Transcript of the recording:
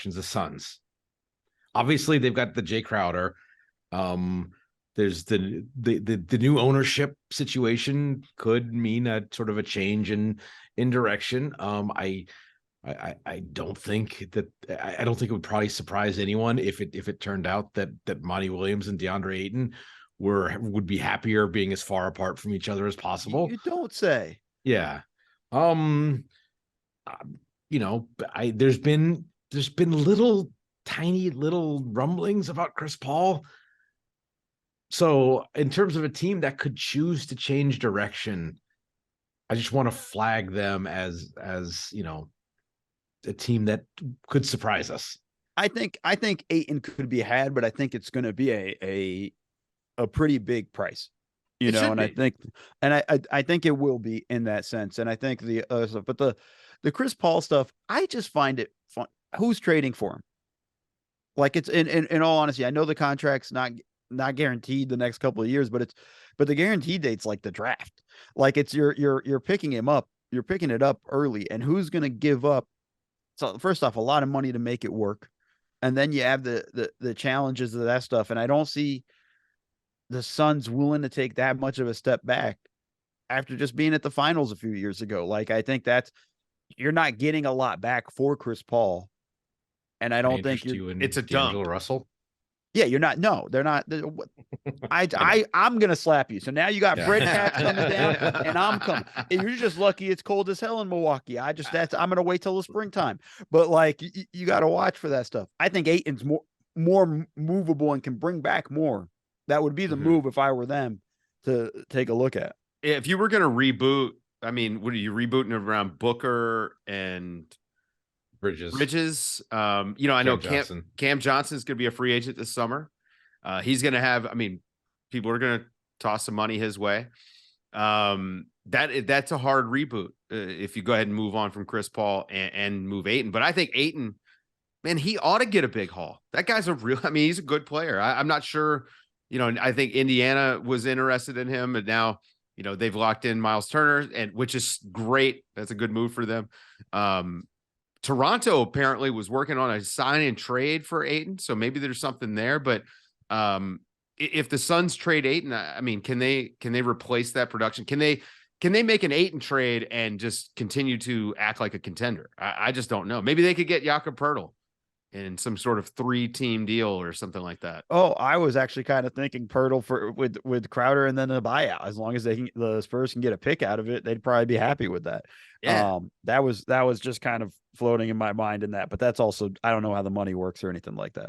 the Suns. Obviously, they've got the Jay Crowder. There's the new ownership situation could mean a sort of a change in direction. I don't think that I don't think it would probably surprise anyone if it turned out that Monty Williams and Deandre Ayton would be happier being as far apart from each other as possible. You don't say. Yeah. Um, there's been little tiny little rumblings about Chris Paul. So in terms of a team that could choose to change direction, I just want to flag them as a team that could surprise us. I think Ayton could be had, but I think it's going to be a pretty big price, and I think it will be in that sense. And I think the Chris Paul stuff, I just find it fun. Who's trading for him? Like, it's in all honesty, I know the contract's not guaranteed the next couple of years, but the guarantee date's like the draft. Like, it's you're picking him up, you're picking it up early, and who's going to give up? So first off, a lot of money to make it work, and then you have the challenges of that stuff. And I don't see the Suns willing to take that much of a step back after just being at the finals a few years ago. Like, I think you're not getting a lot back for Chris Paul, and I don't think it's a D'Angelo Russell. Yeah, you're not. No, they're not. I'm gonna slap you. So now you got Fred Caps coming down, and I'm coming. And you're just lucky it's cold as hell in Milwaukee. I'm gonna wait till the springtime. But like, you got to watch for that stuff. I think Ayton's more movable and can bring back more. That would be the move if I were them to take a look at. If you were gonna reboot, I mean, what are you rebooting around Booker and Bridges? I know Cam Johnson's going to be a free agent this summer. He's going to have, I mean, people are going to toss some money his way. That's a hard reboot if you go ahead and move on from Chris Paul and move Ayton. But I think Ayton, man, he ought to get a big haul. That guy's he's a good player. I'm not sure, I think Indiana was interested in him, and now, they've locked in Miles Turner, which is great. That's a good move for them. Toronto apparently was working on a sign and trade for Ayton, so maybe there's something there. But if the Suns trade Ayton, I mean, can they replace that production? Can they make an Ayton trade and just continue to act like a contender? I just don't know. Maybe they could get Jakob Poeltl in some sort of 3-team deal or something like that. Oh, I was actually kind of thinking Poeltl with Crowder and then a buyout. As long as the Spurs can get a pick out of it, they'd probably be happy with that. Yeah. That was just kind of floating in my mind in that, but that's also, I don't know how the money works or anything like that.